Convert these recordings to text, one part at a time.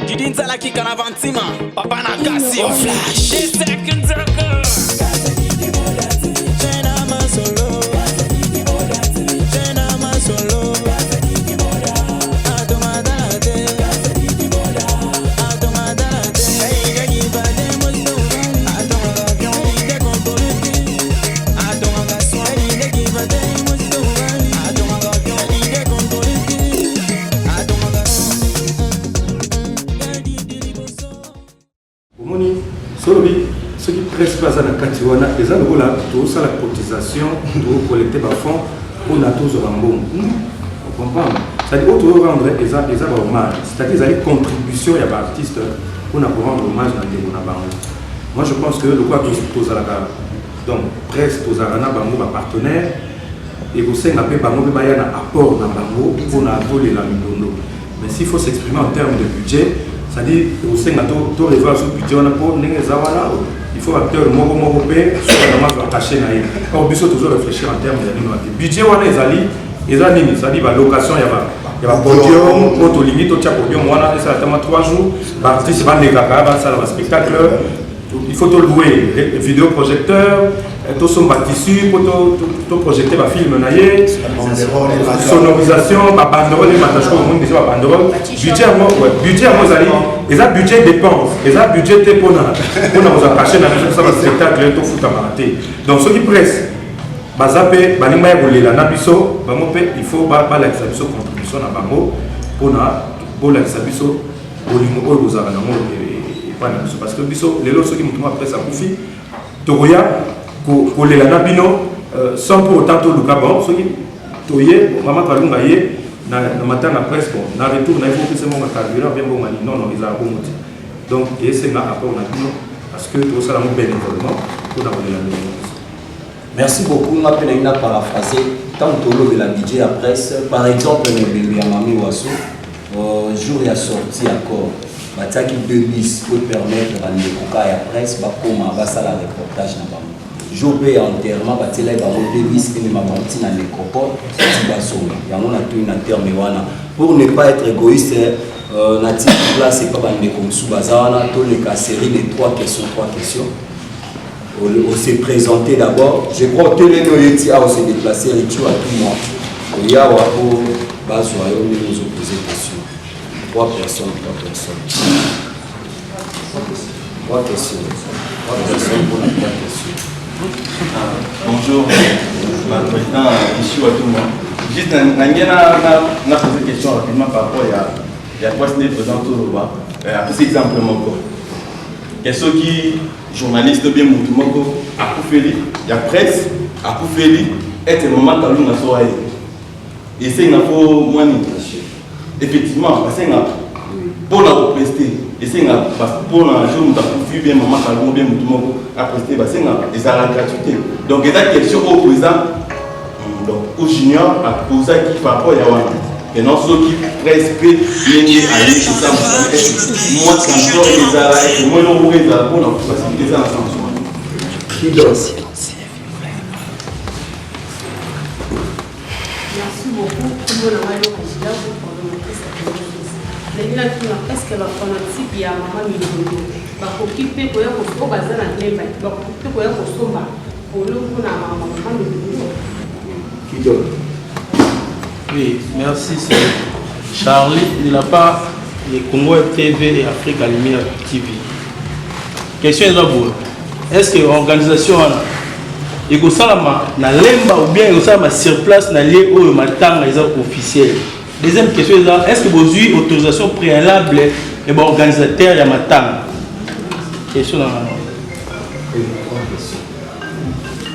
Jidinzala qui canavantima, papa na kasi au flash. 10 seconds ago. Ce qui presse pas à la Katiwana, ils ont la cotisation pour collecter des fonds pour la tous Rambo. Vous comprenez? C'est-à-dire que vous rendre hommage, c'est-à-dire qu'ils ont une contribution à l'artiste pour rendre hommage dans les Monabango. Moi je pense que le quoi tous à la donc presse tous à la Bango partenaire et vous savez que Bango a un apport dans Bango pour voler la Midondo. Mais s'il faut s'exprimer en termes de budget, c'est-à-dire que vous savez que tout revoir ce budget on a pour il faut acteur européen sur la cacher naïe. Or il faut toujours réfléchir en termes de budget on a c'est-à-dire la location il y a un podium, auto limite, au podium, on a ça 3 jours, l'artiste va le spectacle, il faut tout louer, vidéoprojecteur, tout son tissu, pour tout projeter le film, sonorisation, banderole, budget, et ça budget dépense, et ça budget pour nous cacher dans le spectacle, tout fout à mater. Donc ceux qui pressent, il faut la contribution à Bango pour la parce que les autres qui m'ont après ça profite Toya pour les Lanabino sans pour autant tout le cabon ceux qui toyé maman Kalunga yé na matin la presse na retour na il faut que c'est mon carburant bien bon mani non ils ont bon donc et c'est là après on a dit parce que tout ça là mon bénévolement pour la merci beaucoup. On a pu paraphraser tant de la budget à presse. Par exemple, le Yamami Wasso, jour il a sorti encore. Bataki 2000 pour permettre à l'époque à la presse, comme on va faire le reportage. Jour payé enterrement, batela il va monter 2000 et ma menti dans l'écopole. Il va sauver. Il y a un terme pour ne pas être égoïste. Natif là c'est pas bandé comme sous bazana. Tous les cas série de 3 questions. On s'est présenté d'abord. Je crois que les noyés on s'est déplacé à tout le monde. Il y a pour nous opposer questions. 3 personnes. 3 questions pour la 3 questions. Bonjour, président, ici à tout le monde. Juste, on a posé une question rapidement par rapport à quoi c'est présent au Roba. Après, c'est exemple encore. Question qui journaliste bien Moutoumoko à Koufeli, il y a presse à Koufeli, et c'est le moment où on a soigné. Et c'est une fois moins effectivement, parce que pour la prester, et c'est pour la jour où on a vu bien maman Kalou bien Moutoumoko à prester, c'est des arrêts gratuités. Donc il y a des questions au président, donc au junior, à poser qui par rapport à Yawana. Et non ceux qui presque liés à lui, c'est ça, moi quand je les arrêts, moi non les arrêts pour la faciliter ça ensemble. Qui d'autre? Merci beaucoup. Est-ce que la fanatique y a maman Midondo va occuper pour un bazar à Clément, va occuper pour un Kosomba, pour le coup, maman Midondo. Qui d'autre? Oui, merci. Charlie, il n'a pas les Congo TV et Afrique Lumière TV. Question est d'abord, est-ce que l'organisation il y a lemba ou bien il y a sur place dans les lieux où il officiel. Deuxième question est, est-ce que vous avez une autorisation préalable et l'organisateur de Matang? Question dans la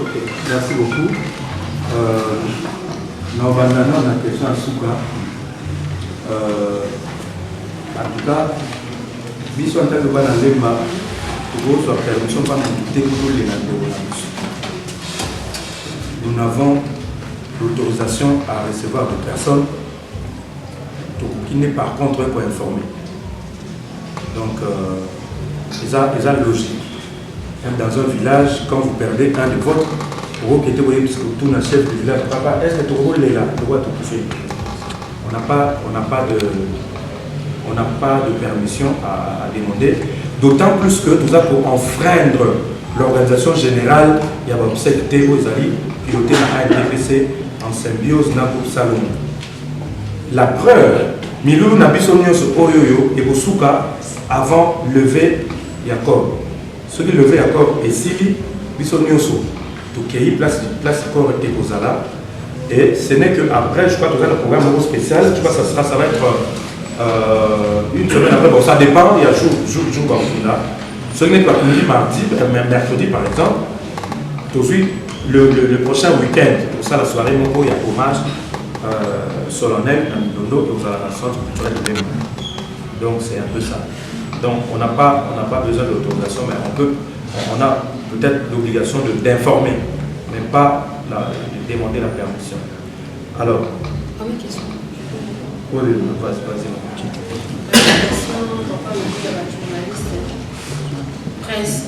ok, merci beaucoup. Nous avons une question à Souka. En tout cas, si on a une lemba, nous avons l'autorisation à recevoir des personnes qui n'est par contre pas informé. Donc, c'est la logique. Même dans un village, quand vous perdez un de vôtres, vous qui êtes tout le chef du village, papa, est-ce que tu roules là? On n'a pas on n'a pas de permission à demander. D'autant plus que nous avons enfreindre l'organisation générale, il y a un secteur aux alliés piloté dans ANDPC en symbiose dans le Salomon. La preuve, Milou Nabisonio Oyoyo et Bosuka avant lever Jacob. Ce qui levé Jacob et Sili Bisonioso. Donc il y a eu place corps et Kozala. Et ce n'est qu'après, je crois que vous avez un programme spécial, je crois que ça va être une semaine après. Bon, ça dépend, il y a jour là. Ce n'est pas mardi, mercredi par exemple. Aujourd'hui, le prochain week-end, pour ça la soirée, il y a hommage solennel à Milondo et aux centre culturel de Bénin. Donc c'est un peu ça. Donc on n'a pas besoin d'autorisation, mais on a peut-être l'obligation d'informer, mais pas de demander la permission. Alors. Une question. Oui, vas-y. Presse,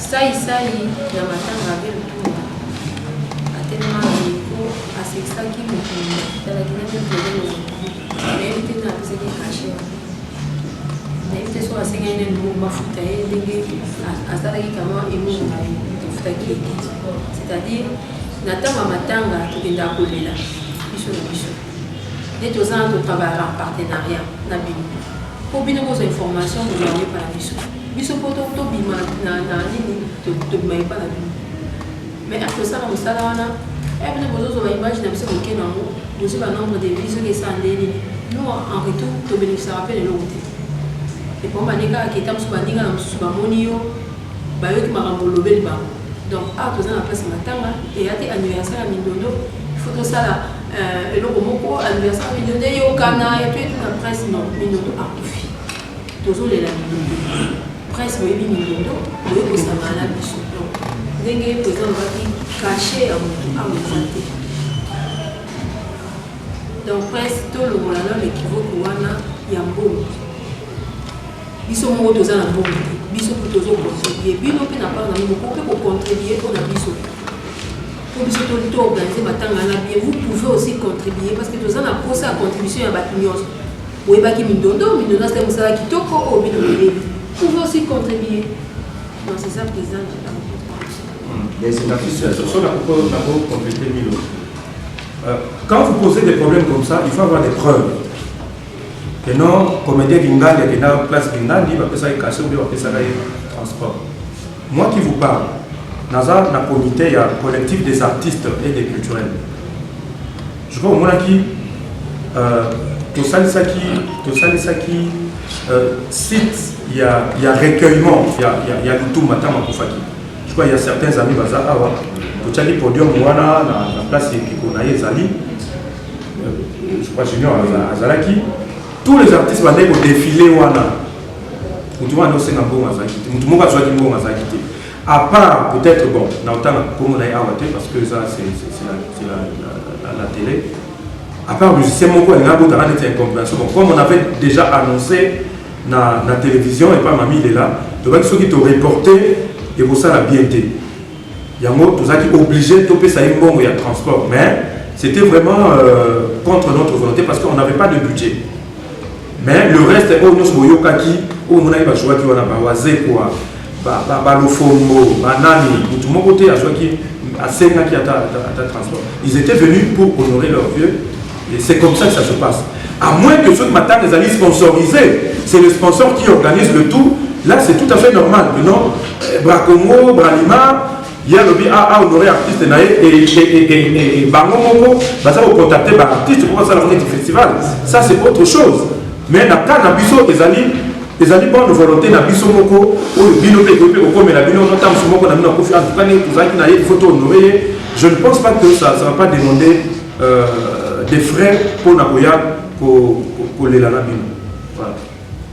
sai na matanga vile tu atema iko asekisaki mutu talaki na problème mais tena apesaki caché mais c'est soit asenga ine ndugu mafuta ye ndenge asalaki kama emunga tofutaki ekiti c'est-à-dire natanga matanga tokenda kolela biso na biso nde tozala totravaillera en partenariat na bino po bino kozwa information bozoye pa na biso biso po tobima na nini tobima epa na bino mais akosala mosala wana bino bozozwa baimage na biso moke nango bozwi banombre de vie soki esa nde nini no en retour tobénéficiara mpe leloko te epo bandeka aketa mosusu bandinga na mosusu bamoni yo bayoki makambo olobeli bango donc awa toza na place matanga eya te anniversaire ya mindondo ifo tosala eloko moko anniversaire ya mindondo eyokana ya to ete na presse non mindondo akufi tozolela mindondo presse boyebi mindondo boyebi kosangana na biso donc ndenge président obaki caché ya motu awa eza te donc presse tolongola na l'équivoque wana ya mbongo biso moko toza na mbongo te biso mpo tozocontribue bino mpe na part na bino moko mpe kocontribue mpona biso po biso toorganize matanga na bien vous pouvez aussi contribuer parce que toza na posa ya contribution ya bato nyonso boyebaki mindondo asala mosala kitoko oyo bino boyebi vous pouvez aussi contribuer donc c'est ça président quand vous posez des problèmes comme ça, il faut avoir des preuves. Et non, comédien Gingali, qui est dans la place Gingali, il va faire ça caché ou il va faire ça transport. Moi qui vous parle, dans le comité, il y a un collectif des artistes et des culturels. Je vois au moins qui, tout ça qui site, il y a recueillement, il y a tout matin à Koufaki. Je crois qu'il y a certains amis Baza Awa, tout le podium Mouana, la place Kikonaye Zali, je crois Junior Azalaki. Tous les artistes vont aller au défilé Wana. À part peut-être, bon, parce que ça c'est la télé. À part le musicien Moko et Nabo, incompréhension. Bon, comme on avait déjà annoncé dans la télévision, et pas Mamie il est là, donc ceux qui t'ont reporté, et pour ça la BNT. Il y a un qui est obligé de toper ça un bon transport. Mais c'était vraiment contre notre volonté parce qu'on n'avait pas de budget. Mais le reste, nous sommes Yokaki, on a choisi qui on a basé quoi, Balofomo, Banani, tout mon côté a choisi à Senga qui a transport. Ils étaient venus pour honorer leur vieux et c'est comme ça que ça se passe. À moins que ceux qui m'attendent les alliés sponsorisés, c'est le sponsor qui organise le tout. Là, c'est tout à fait normal. Non, Bracongo, Bralima. Il y a le bien à honorer artiste et Bango Moko, ça va contacter l'artiste pour ça la du festival. Ça c'est autre chose. Mais dans le cas de Bisso, les alliés bonne volonté na Bisso Moko, ou le Bino Pécopé, ou comme la Bino Notam Sumoko, en tout cas, qui n'a photo honorée, je ne pense pas que ça ne va pas demander des frais pour Nagoya pour les Lanabino. Voilà.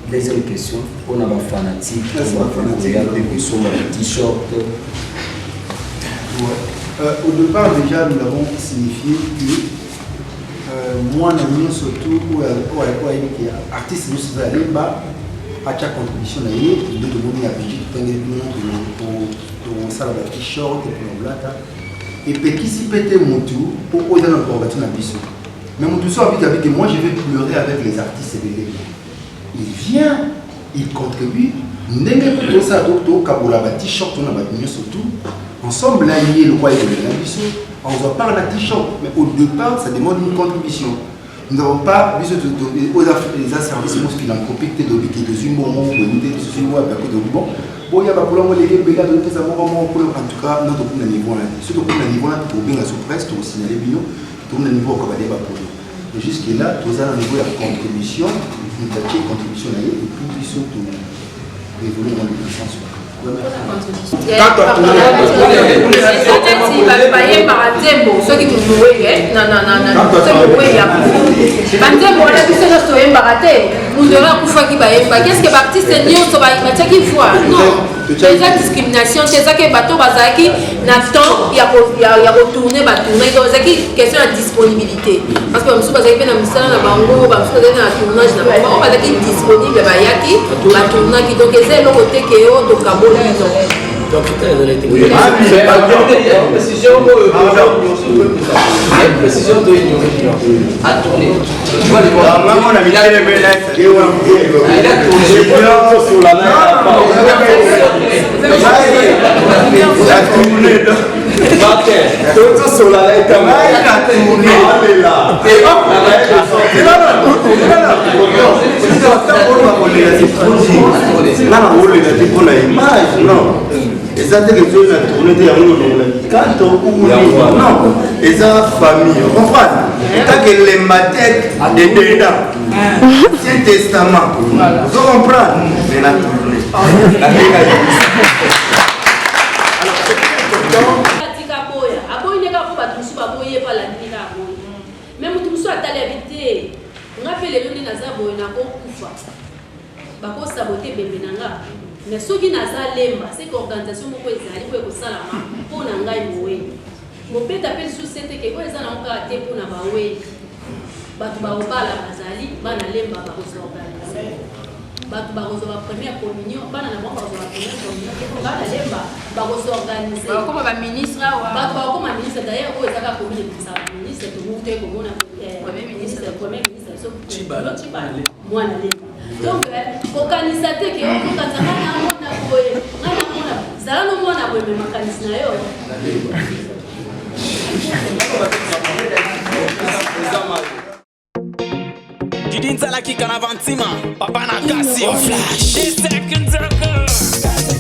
Deuxième question, on a un fanatique, on regarde des t-shirts. Au départ, déjà, nous avons signifié que moi, nous surtout, ou artiste, nous sommes allés à chaque contribution, nous devons donner un budget pour ça, la t-shirt, et puis on blata. Et puis, qui s'y pète mon tour pour oser notre combattre dans la mission. Mais mon douceur habite que moi je vais pleurer avec les artistes et les il vient, il contribue. N'engagez tout ça, docteur, Kabola, t-shirt, on a surtout. Ensemble, là, il y a le roi et on ne voit pas un t-shirt, mais au départ, ça demande une contribution. Nous n'avons pas besoin de services philanthropiques, de une bonne moment, de une bonne bon. Bon, il y a pas de problème, les gars, en tout cas, notre niveau là, surtout pour le niveau là, pour bien la sous-presse, pour signaler bien, pour le niveau qu'on va débattre pour nous. Et jusque-là, tous à un niveau de contribution, une contribution là, et puis surtout, évoluer dans le sens. Qu'est-ce que l'artiste déjà discrimination, c'est ça que bateau bazaki n'attend il y a retourner donc c'est question de disponibilité parce que monsieur bazaki na misala na bango ba monsieur na tournage na bango bazaki disponible ba yaki ba tournage donc c'est le côté que yo to kaboli donc précision de à tourner. Tu vois les voir. Maman on a mis les belles sur la et ça c'est que tu as tourné de quand non et ça famille on comprend tant que les matèques de dedans Ancien Testament vous comprenez mais la tournée même tout ça à l'éviter on a fait les lunes nazabo na kokufa bako saboter bébé nanga mais ceux qui naza lemba c'est qu'organisation moko ezali ko salama pour na ngai mowe mo peta pe sous c'était que ko ezana onka te pour na bawe batu ba obala bazali bana lemba ba ko organiser batu ba ko ba première communion bana na ba ko ba première communion bana lemba ba ko organiser ba ko ba ministre wa ba ko ma ministre d'ailleurs ko ezaka communion ça ministre to monte ko mona premier ministre so chibala mwana lemba donc organisateur qui on peut kanza na mona boye ngana mona zala no mona boye me makanisi na yo Didn't tell like you can have antima. Papa na kasi o flash. 10 seconds.